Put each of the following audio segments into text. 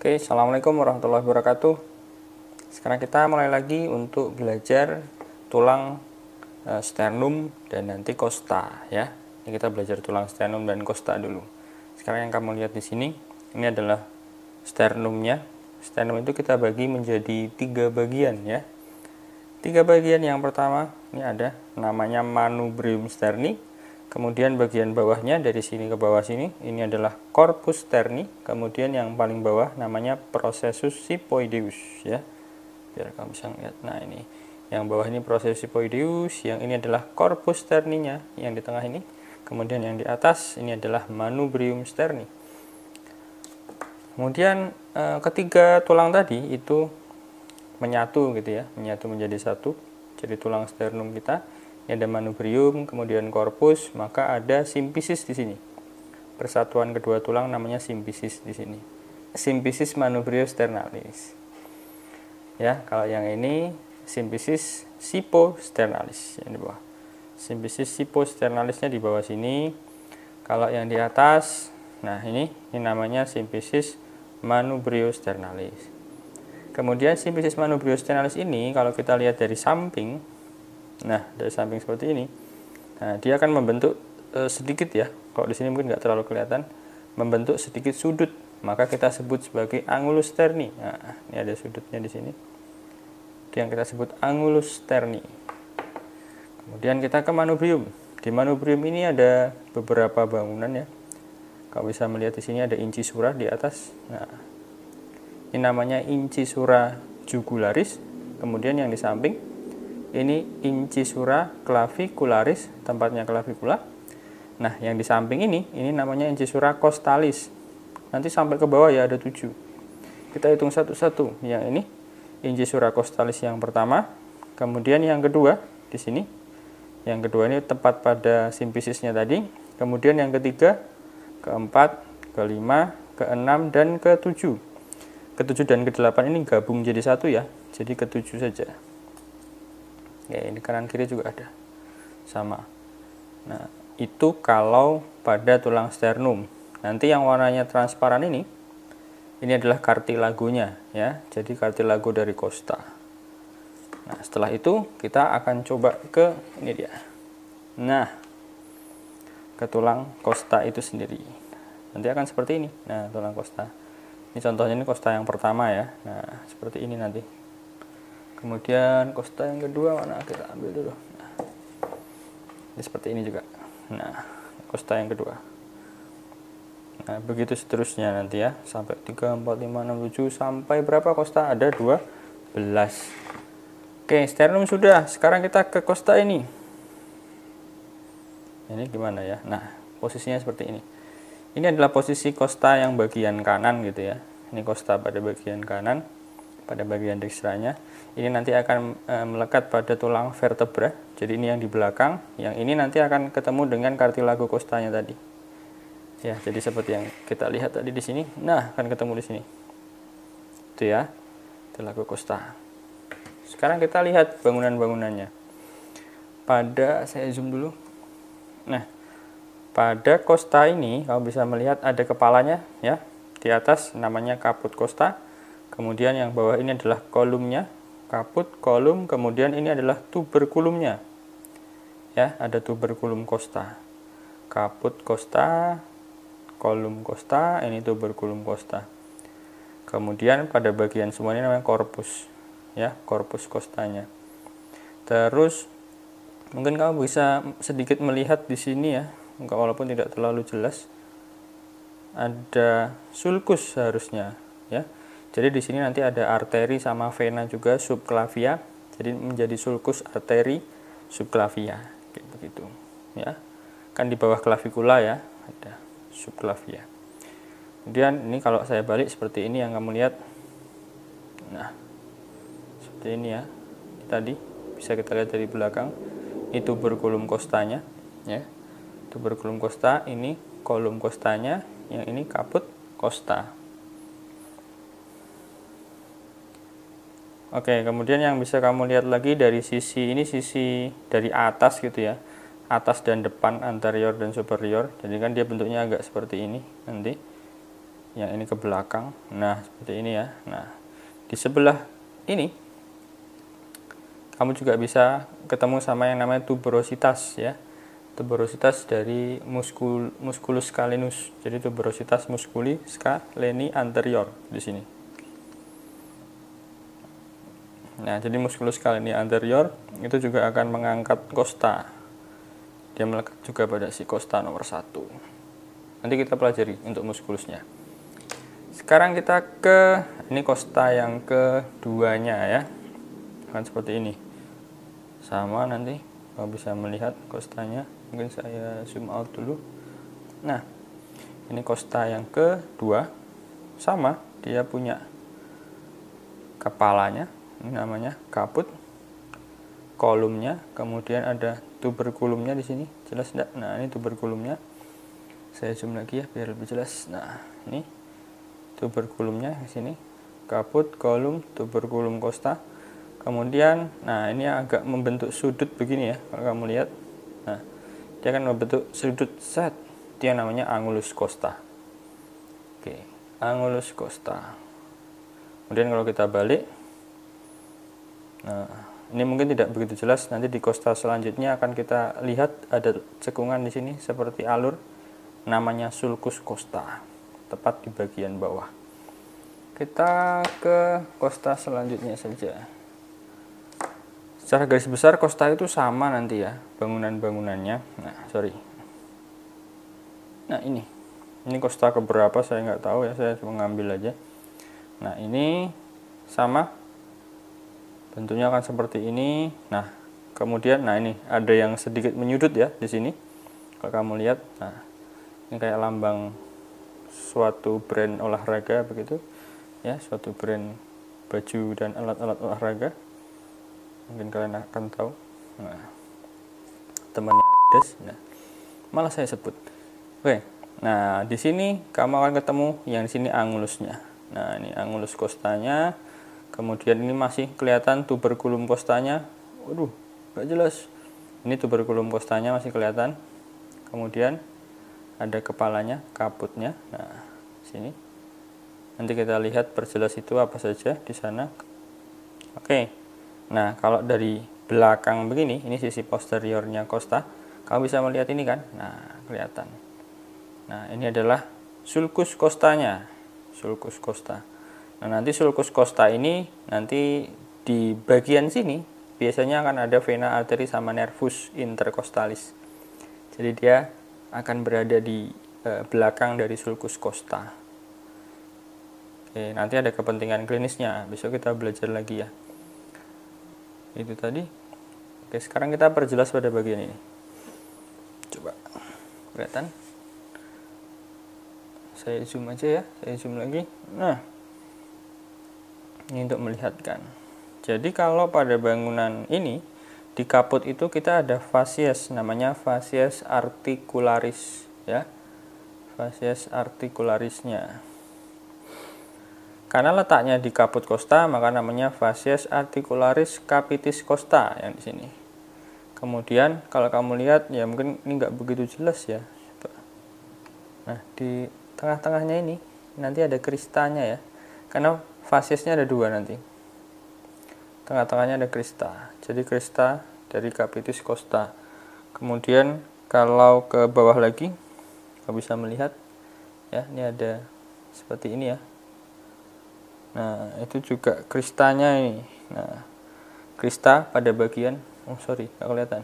Oke, assalamualaikum warahmatullahi wabarakatuh. Sekarang kita mulai lagi untuk belajar tulang sternum dan nanti costa ya. Ini kita belajar tulang sternum dan costa dulu. Sekarang yang kamu lihat di sini, ini adalah sternumnya. Sternum itu kita bagi menjadi 3 bagian ya. 3 bagian. Yang pertama ini ada namanya manubrium sterni. Kemudian bagian bawahnya dari sini ke bawah sini, ini adalah corpus sterni. Kemudian yang paling bawah namanya processus siphoideus ya. Biar kamu bisa lihat. Nah, ini yang bawah ini processus siphoideus, yang ini adalah corpus sterninya, yang di tengah ini. Kemudian yang di atas ini adalah manubrium sterni. Kemudian ketiga tulang tadi itu menyatu gitu ya, menyatu menjadi satu. Jadi tulang sternum kita ini ada manubrium, kemudian corpus, maka ada simpisis di sini. Persatuan kedua tulang namanya simpisis di sini. Simpisis manubrio sternalis. Ya, kalau yang ini simpisis siphosternalis yang di bawah. Simpisis siphosternalisnya di bawah sini. Kalau yang di atas, nah ini namanya simpisis manubrio sternalis. Kemudian simpisis manubrio sternalis ini kalau kita lihat dari samping, nah dari samping seperti ini, nah dia akan membentuk sedikit ya. Kalau di sini mungkin nggak terlalu kelihatan, membentuk sedikit sudut, maka kita sebut sebagai angulus sterni. Nah, ini ada sudutnya di sini, itu yang kita sebut angulus sterni. Kemudian kita ke manubrium. Di manubrium ini ada beberapa bangunan ya. Kamu bisa melihat di sini ada incisura di atas. Nah, ini namanya incisura jugularis. Kemudian yang di samping ini incisura clavicularis, tempatnya clavikula. Nah, yang di samping ini namanya incisura costalis. Nanti sampai ke bawah ya ada 7. Kita hitung satu-satu. Yang ini incisura costalis yang pertama, kemudian yang kedua di sini. Yang kedua ini tepat pada simpisisnya tadi. Kemudian yang ketiga, keempat, kelima, keenam, dan ketujuh. Ketujuh dan kedelapan ini gabung jadi satu ya. Jadi ketujuh saja. Ya, ini kanan kiri juga ada sama. Nah, itu kalau pada tulang sternum. Nanti yang warnanya transparan ini adalah kartilagonya ya. Jadi kartilago dari costa. Nah, setelah itu kita akan coba ke ini dia. Nah, ke tulang costa itu sendiri. Nanti akan seperti ini. Nah, tulang costa. Ini contohnya ini costa yang pertama ya. Nah, seperti ini nanti. Kemudian costa yang kedua mana kita ambil dulu. Nah, ini seperti ini juga. Nah, costa yang kedua. Nah, begitu seterusnya nanti ya, sampai 3, 4, 5, 6, 7 sampai berapa costa? Ada 12. Oke, sternum sudah. Sekarang kita ke costa ini. Ini gimana ya? Nah, posisinya seperti ini. Ini adalah posisi costa yang bagian kanan gitu ya. Ini costa pada bagian kanan, pada bagian dekstranya. Ini nanti akan melekat pada tulang vertebra. Jadi ini yang di belakang, yang ini nanti akan ketemu dengan kartilago costanya tadi. Ya, jadi seperti yang kita lihat tadi di sini. Nah, akan ketemu di sini. Itu ya, kartilago costa. Sekarang kita lihat bangunan-bangunannya. Saya zoom dulu. Nah, pada costa ini kamu bisa melihat ada kepalanya ya. Di atas namanya caput costa. Kemudian yang bawah ini adalah kolumnya, kaput, kolum, kemudian ini adalah tuberkulumnya. Ya, ada tuberkulum costa. Kaput costa, kolum costa, ini tuberkulum costa. Kemudian pada bagian semua ini namanya corpus. Ya, corpus costanya. Terus mungkin kamu bisa sedikit melihat di sini ya, walaupun tidak terlalu jelas. Ada sulcus harusnya, ya. Jadi di sini nanti ada arteri sama vena juga subclavia. Jadi menjadi sulcus arteri subclavia, kayak begitu, ya. Kan di bawah clavikula ya, ada subclavia. Kemudian ini kalau saya balik seperti ini yang kamu lihat. Nah, seperti ini ya. Tadi bisa kita lihat dari belakang. Ini tuberculum costanya, ya. Tuberculum costa, ini kolum costanya, yang ini caput costa. Oke, kemudian yang bisa kamu lihat lagi dari sisi ini, sisi dari atas gitu ya, atas dan depan, anterior dan superior. Jadi kan dia bentuknya agak seperti ini nanti. yang ini ke belakang. Nah, seperti ini ya. Nah, di sebelah ini kamu juga bisa ketemu sama yang namanya tuberositas ya. Tuberositas dari musculus scalenus. Jadi tuberositas musculi scaleni anterior di sini. Nah, jadi musculus scaleni anterior itu juga akan mengangkat costa. Dia melekat juga pada si costa nomor 1. Nanti kita pelajari untuk muskulusnya. Sekarang kita ke ini costa yang keduanya ya. Akan seperti ini. Sama nanti kamu bisa melihat costanya. Mungkin saya zoom out dulu. Nah, ini costa yang kedua, sama, dia punya kepalanya, ini namanya kaput, kolumnya, kemudian ada tuberkulumnya di sini, jelas enggak? Nah, ini tuberkulumnya. Saya zoom lagi ya biar lebih jelas. Nah, ini tuberkulumnya di sini, kaput, kolum, tuberkulum costa. Kemudian, nah ini agak membentuk sudut begini ya, kalau kamu lihat. Nah, dia akan membentuk sudut set, itu yang namanya angulus costa. Oke, angulus costa. Kemudian kalau kita balik, nah ini mungkin tidak begitu jelas, nanti di costa selanjutnya akan kita lihat ada cekungan di sini seperti alur, namanya sulcus costa, tepat di bagian bawah. Kita ke costa selanjutnya saja. Secara garis besar costa itu sama nanti ya bangunan-bangunannya. Nah ini costa keberapa saya nggak tahu ya, saya cuma ngambil aja. Nah ini sama, bentuknya akan seperti ini. Nah kemudian ini ada yang sedikit menyudut ya di sini kalau kamu lihat. Nah ini kayak lambang suatu brand olahraga begitu ya, suatu brand baju dan alat-alat olahraga. Mungkin kalian akan tahu. Nah, temannya Adidas. Nah, malah saya sebut. Oke. Nah, di sini kamu akan ketemu yang di sini angulusnya. Nah, ini angulus costanya. Kemudian ini masih kelihatan tuberculum costanya. Waduh, nggak jelas. Ini tuberculum costanya masih kelihatan. Kemudian ada kepalanya, kaputnya. Nah, sini. Nanti kita lihat perjelas itu apa saja di sana. Oke. Nah, kalau dari belakang begini, ini sisi posteriornya costa, kamu bisa melihat ini kan? Nah, kelihatan. Nah, ini adalah sulcus costanya, sulcus costa. Nah, nanti sulcus costa ini nanti di bagian sini biasanya akan ada vena arteri sama nervus intercostalis. Jadi dia akan berada di belakang dari sulcus costa. Oke, nanti ada kepentingan klinisnya. Besok kita belajar lagi ya. Itu tadi. Oke, sekarang kita perjelas pada bagian ini. Coba kelihatan? Saya zoom aja ya, saya zoom lagi. Nah, ini untuk melihatkan. Jadi kalau pada bangunan ini di kaput itu kita ada facies, namanya facies articularis ya. Facies articularisnya. Karena letaknya di kaput costa, maka namanya facies articularis capitis costa yang di sini. Kemudian kalau kamu lihat ya mungkin ini nggak begitu jelas ya. Nah di tengah-tengahnya ini nanti ada kristanya ya. Karena fasiesnya ada dua nanti. Tengah-tengahnya ada krista. Jadi krista dari capitis costa. Kemudian kalau ke bawah lagi, kamu bisa melihat ya ini ada seperti ini ya. Nah, itu juga kristanya ini. Nah, krista pada bagian, nggak kelihatan.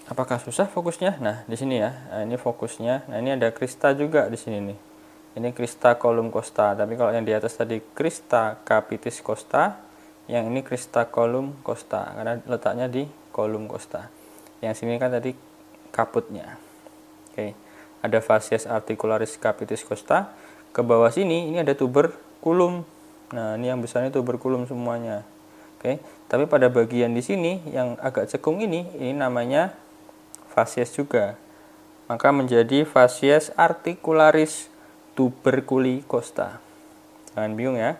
Apakah susah fokusnya? Nah, di sini ya. Nah, ini fokusnya. Nah, ini ada krista juga di sini nih. Ini krista kolum costa. Tapi kalau yang di atas tadi krista capitis costa, yang ini krista kolum costa karena letaknya di kolum costa. Yang sini kan tadi kaputnya. Oke. Ada facies articularis capitis costa. Ke bawah sini ini ada tuberculum. Nah, ini yang besarnya tuberculum semuanya. Oke, tapi pada bagian di sini yang agak cekung ini namanya facies juga. Maka menjadi facies articularis tuberculi costa. Jangan bingung ya.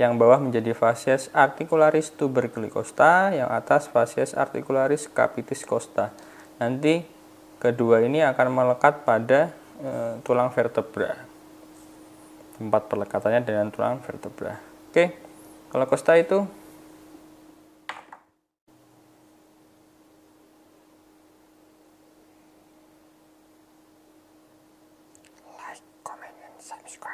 Yang bawah menjadi facies articularis tuberculi costa, yang atas facies articularis capitis costa. Nanti kedua ini akan melekat pada tulang vertebra. tempat pelekatannya dengan tulang vertebra. Oke, kalau costa itu like, comment, and subscribe.